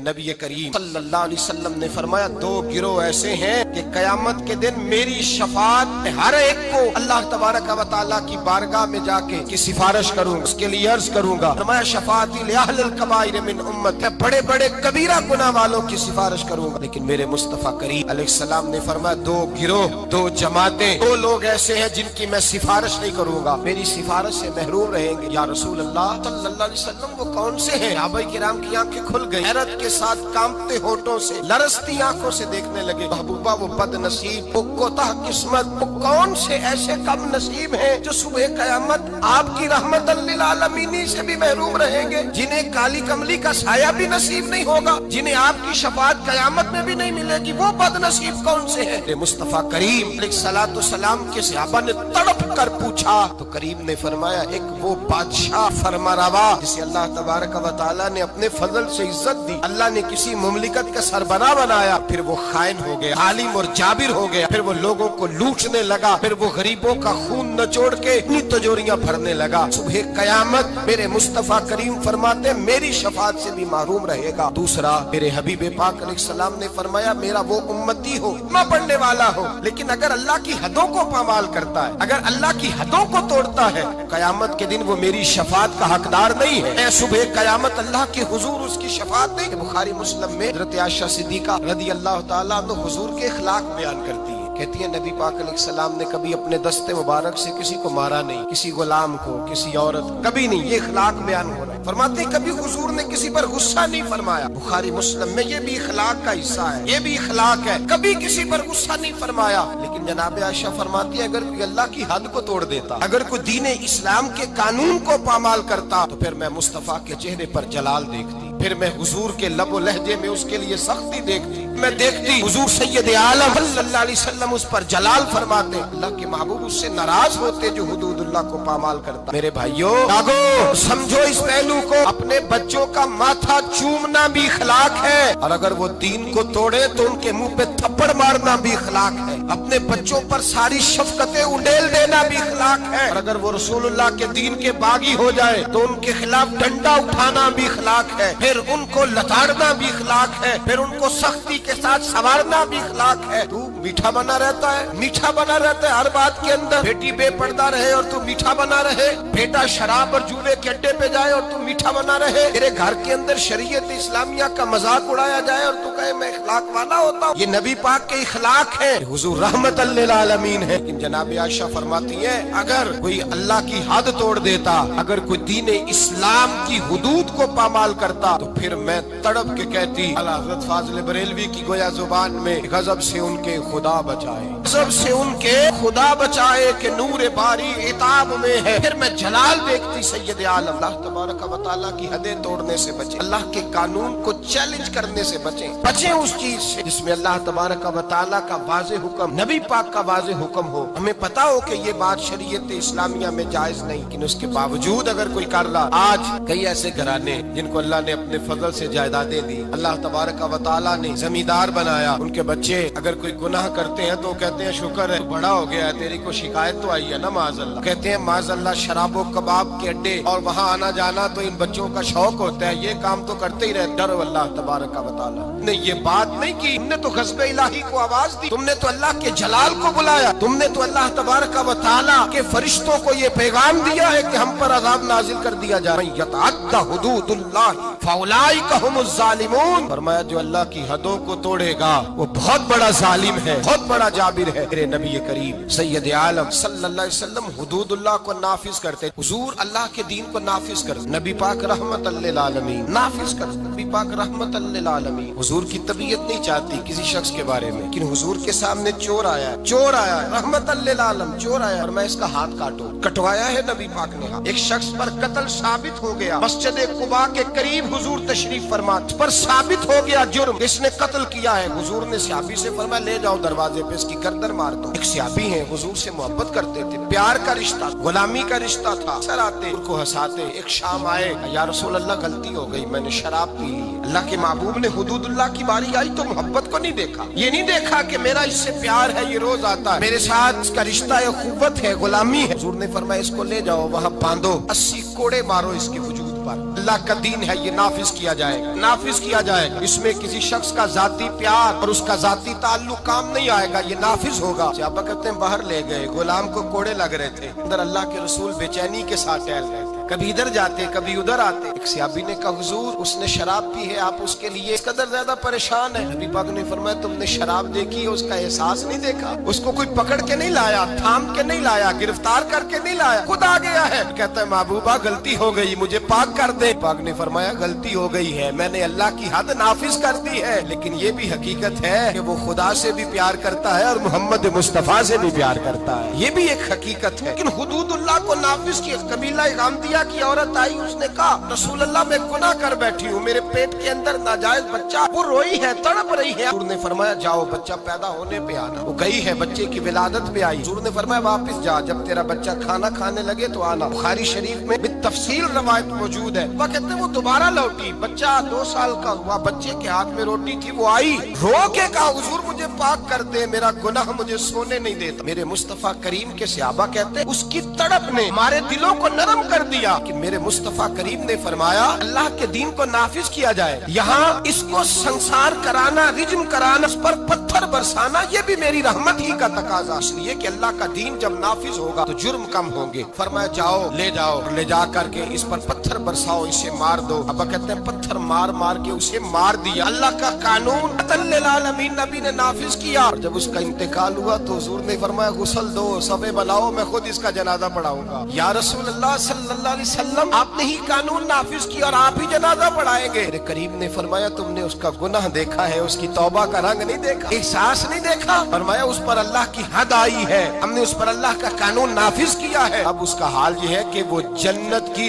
نبی کریم صلی اللہ علیہ وسلم نے فرمایا دو گروہ ایسے ہیں کہ قیامت کے دن میری شفاعت ہر ایک کو اللہ تبارک و تعالیٰ کی بارگاہ میں جا کے کی سفارش کروں گا، اس کے لیے عرض کروں گا۔ فرمایا شفاعتی لأہل الکبائر من امت، میں بڑے بڑے کبیرہ گناہ والوں کی سفارش کروں گا، لیکن میرے مصطفیٰ کریم علیہ السلام نے فرمایا دو گروہ، دو جماعتیں، دو لوگ ایسے ہیں جن کی میں سفارش نہیں کروں گا، میری سفارش سے محروم رہیں گے۔ یا رسول اللہ صلی اللہ علیہ وسلم وہ کون سے ہیں؟ صحابہ کرام کی آنکھیں کھل گئی، حیرت کے ساتھ کانپتے ہونٹوں سے لرزتی آنکھوں سے دیکھنے لگے۔ محبوبہ وہ بد نصیب، وہ کوتاہ قسمت، وہ کون سے ایسے کم نصیب ہیں جو صبح قیامت آپ کی رحمت للعالمین سے بھی محروم رہیں گے، جنہیں کالی کملی کا سایہ بھی نصیب نہیں ہوگا، جنہیں آپ کی شفاعت قیامت میں بھی نہیں ملے گی، وہ بد نصیب کون سے ہیں؟ مصطفیٰ کریم علیہ السلام کے صحابہ نے تڑپ کر پوچھا تو کریم نے فرمایا ایک وہ بادشاہ فرمانروا جسے اللہ تبارک و تعالیٰ نے اپنے فضل سے عزت دی، اللہ نے کسی مملکت کا سربراہ بنایا، پھر وہ خائن ہو گیا، عالم اور جابر ہو گیا، پھر وہ لوگوں کو لوٹنے لگا، پھر وہ غریبوں کا خون نچوڑ کے اپنی تجوریاں بھرنے لگا۔ صبح قیامت میرے مصطفیٰ کریم فرماتے میری شفاعت سے بھی محروم رہے گا۔ دوسرا میرے حبیب پاک علیہ السلام نے فرمایا میرا وہ امتی ہو، نہ پڑھنے والا ہو، لیکن اگر اللہ کی حدوں کو پامال کرتا ہے، اگر اللہ کی حدوں کو توڑتا ہے، قیامت کے دن وہ میری شفاعت کا حقدار نہیں ہے۔ اے صبح قیامت اللہ کے حضور اس کی شفاعت نہیں۔ بخاری مسلم میں حضرت عائشہ صدیقہ رضی اللہ تعالیٰ عنہ حضور کے اخلاق بیان کرتی ہے، کہتی ہے نبی پاک علیہ السلام نے کبھی اپنے دست مبارک سے کسی کو مارا نہیں، کسی غلام کو، کسی عورت، کبھی نہیں۔ یہ اخلاق بیان ہو رہا ہے، فرماتے ہیں کبھی حضور نے کسی پر غصہ نہیں فرمایا۔ بخاری مسلم میں یہ بھی اخلاق کا حصہ ہے، یہ بھی اخلاق ہے، کبھی کسی پر غصہ نہیں فرمایا۔ لیکن جناب عائشہ فرماتی ہے اگر کوئی اللہ کی حد کو توڑ دیتا، اگر کوئی دین اسلام کے قانون کو پامال کرتا تو پھر میں مصطفیٰ کے چہرے پر جلال دیکھتی، پھر میں حضور کے لب و لہجے میں اس کے لیے سختی دیکھتی، میں دیکھتی حضور سید عالم صلی اللہ علیہ وسلم اس پر جلال فرماتے، اللہ کے محبوب اس سے ناراض ہوتے جو حدود اللہ کو پامال کرتا۔ میرے بھائیوں جاگو، سمجھو اس پہلو کو، اپنے بچوں کا ماتھا چومنا بھی اخلاق ہے، اور اگر وہ دین کو توڑے تو ان کے منہ پہ تھپڑ مارنا بھی اخلاق ہے، اپنے بچوں پر ساری شفقتیں اڈیل دینا بھی اخلاق ہے، اور اگر وہ رسول اللہ کے دین کے باغی ہو جائے تو ان کے خلاف ڈنڈا اٹھانا بھی اخلاق ہے، پھر ان کو لتاڑنا بھی اخلاق ہے، پھر ان کو سختی کے ساتھ سنوارنا بھی اخلاق ہے۔ تو میٹھا بنا رہتا ہے، میٹھا بنا رہتا ہے ہر بات کے اندر، بیٹی بے پردہ رہے اور تو میٹھا بنا رہے، بیٹا شراب اور جوے کے اڈے پہ جائے اور تو میٹھا بنا رہے، تیرے گھر کے اندر شریعت اسلامیہ کا مذاق اڑایا جائے اور تو کہے میں اخلاق والا ہوتا ہوں۔ یہ نبی پاک کے اخلاق ہیں، حضور رحمت للعالمین ہے۔ لیکن جناب عائشہ فرماتی ہیں اگر کوئی اللہ کی حد توڑ دیتا، اگر کوئی دین اسلام کی حدود کو پامال کرتا تو پھر میں تڑپ کے کہتی اعلیٰ حضرت فاضل بریلوی کی گویا زبان میں غضب سے ان کے خدا بچائے، غضب سے ان کے خدا بچائے کہ نور باری عتاب میں ہے۔ پھر میں جلال دیکھتی سید عالم، اللہ تبارک و تعالیٰ کی حدیں توڑنے سے بچیں، اللہ کے قانون کو چیلنج کرنے سے بچیں اس چیز سے جس میں اللہ تبارک و تعالیٰ کا واضح حکم، نبی پاک کا واضح حکم ہو، ہمیں پتا ہو کہ یہ بات شریعت اسلامیہ میں جائز نہیں، لیکن اس کے باوجود اگر کوئی کر رہا۔ آج کئی ایسے گھرانے جن کو اللہ نے اپنے فضل سے جائیدادیں دی، اللہ تبارک و تعالیٰ نے زمیندار بنایا، ان کے بچے اگر کوئی گناہ کرتے ہیں تو کہتے ہیں شکر ہے تو بڑا ہو گیا ہے، تیری کو شکایت تو آئی ہے نا معاذ اللہ، کہتے ہیں معاذ اللہ شراب و کباب کے اڈے اور وہاں آنا جانا تو ان بچوں کا شوق ہوتا ہے، یہ کام تو کرتے ہی رہتے۔ ڈرو اللہ تبارک و تعالیٰ نے یہ بات نہیں کی، تم نے تو غضب الہی کو آواز دی، تم نے تو اللہ کے جلال کو بلایا، تم نے تو اللہ تبارک و تعالیٰ کے فرشتوں کو یہ پیغام دیا ہے کہ ہم پر عذاب نازل کر دیا جائے۔ من یتعدی حدود اللہ فاولئک هم الظالمون، فرمایا جو اللہ کی حدوں کو توڑے گا وہ بہت بڑا ظالم ہے، بہت بڑا جابر ہے۔ میرے نبی کریم سید عالم صلی اللہ علیہ وسلم حدود اللہ کو نافذ کرتے، حضور اللہ کے دین کو نافذ کرتے، نبی پاک رحمت للعالمین نافذ کرتے، نبی پاک رحمت للعالمین۔ حضور کی طبیعت نہیں چاہتی کسی شخص کے بارے میں، لیکن حضور کے سامنے چور آیا ہے، چور آیا ہے رحمت للعالم، چور آیا اور میں اس کا ہاتھ کاٹوں، کٹوایا ہے نبی پاک نے۔ ایک شخص پر قتل ثابت ہو گیا، مسجد قباء کے قریب حضور تشریف فرما، پر ثابت ہو گیا جرم، اس نے قتل کیا ہے۔ حضور نے صحابی سے فرمایا لے جاؤ دروازے پہ اس کی گردن مار دو۔ ایک صحابی ہیں حضور سے محبت کرتے تھے، پیار کا رشتہ، غلامی کا رشتہ تھا، سر آتے ان کو ہنساتے۔ ایک شام آئے یا رسول اللہ غلطی ہو گئی، میں نے شراب پی لی۔ اللہ کے محبوب نے حدود اللہ کی باری آئی تو محبت کو نہیں دیکھا، یہ نہیں دیکھا کہ میرا اس سے پیار ہے، یہ روز آتا ہے میرے ساتھ، اس کا رشتہ ہے، اخوت ہے، غلامی ہے۔ حضور نے فرمایا اس کو لے جاؤ وہاں باندھو، 80 کوڑے مارو اس کے وجود پر، اللہ کا دین ہے یہ نافذ کیا جائے گا، نافذ کیا جائے گا۔ اس میں کسی شخص کا ذاتی پیار اور اس کا ذاتی تعلق کام نہیں آئے گا، یہ نافذ ہوگا۔ صحابہ کہتے ہیں باہر لے گئے، غلام کو کوڑے لگ رہے تھے، اندر اللہ کے رسول بے چینی کے ساتھ ٹہل رہے تھے، کبھی ادھر جاتے کبھی ادھر آتے۔ ایک صحابی نے کہا حضور اس نے شراب پی ہے، آپ اس کے لیے اس قدر زیادہ پریشان ہے؟ نبی پاک نے فرمایا تم نے شراب دیکھی ہے، اس کا احساس نہیں دیکھا؟ اس کو کوئی پکڑ کے نہیں لایا، تھام کے نہیں لایا، گرفتار کر کے نہیں لایا، خود آ گیا ہے۔ کہتا ہے محبوبہ غلطی ہو گئی، مجھے پاک کر دے۔ پاک نے فرمایا غلطی ہو گئی ہے، میں نے اللہ کی حد نافذ کر دی ہے، لیکن یہ بھی حقیقت ہے کہ وہ خدا سے بھی پیار کرتا ہے اور محمد مصطفیٰ سے بھی پیار کرتا ہے، یہ بھی ایک حقیقت ہے۔ لیکن حدود اللہ کو نافذ کی۔ قبیلہ غامدیہ کی عورت آئی، اس نے کہا رسول اللہ میں گناہ کر بیٹھی ہوں، میرے پیٹ کے اندر ناجائز بچہ، وہ روئی ہے، تڑپ رہی ہے۔ حضور نے فرمایا جاؤ بچہ پیدا ہونے پہ آنا۔ وہ گئی ہے، بچے کی ولادت پہ آئی۔ حضور نے فرمایا واپس جا، جب تیرا بچہ کھانا کھانے لگے تو آنا۔ بخاری شریف میں بالتفصیل روایت موجود ہے۔ وہ کہتے ہیں وہ دوبارہ لوٹی، بچہ 2 سال کا ہوا، بچے کے ہاتھ میں روٹی تھی، وہ آئی رو کے کہا حضور مجھے پاک کر دے، میرا گناہ مجھے سونے نہیں دیتا۔ میرے مصطفیٰ کریم کے صحابہ کہتے ہیں اس کی تڑپ نے ہمارے دلوں کو نرم کر دیا کہ میرے مصطفیٰ کریم نے فرمایا اللہ کے دین کو نافذ کیا جائے، یہاں اس کو سنسار کرانا، رجم کرانا، اس پر پتھر برسانا، یہ بھی میری رحمت ہی کا تقاضا، اس لیے کہ اللہ کا دین جب نافذ ہوگا تو جرم کم ہوں گے۔ فرمایا جاؤ لے جاؤ، لے جا کر کے اس پر پتھر برساؤ، اسے مار دو۔ ابا کہتے ہیں پتھر مار مار کے اسے مار دیا۔ اللہ کا قانون للعالمین نبی نے نافذ کیا، اور جب اس کا انتقال ہوا تو حضور نے فرمایا غسل دو، سبے بلاؤ، میں خود اس کا جنازہ پڑھاؤں گا۔ یا رسول اللہ صلی اللہ علیہ وسلم آپ نے ہی قانون نافذ کیا اور آپ ہی جنازہ پڑھائیں گے؟ میرے کریم نے فرمایا تم نے اس کا گناہ دیکھا ہے، اس کی توبہ کا رنگ نہیں دیکھا، احساس نہیں دیکھا؟ فرمایا اس پر اللہ کی حد آئی ہے، ہم نے اس پر اللہ کا قانون نافذ کیا ہے، اب اس کا حال یہ ہے کہ وہ جنت کی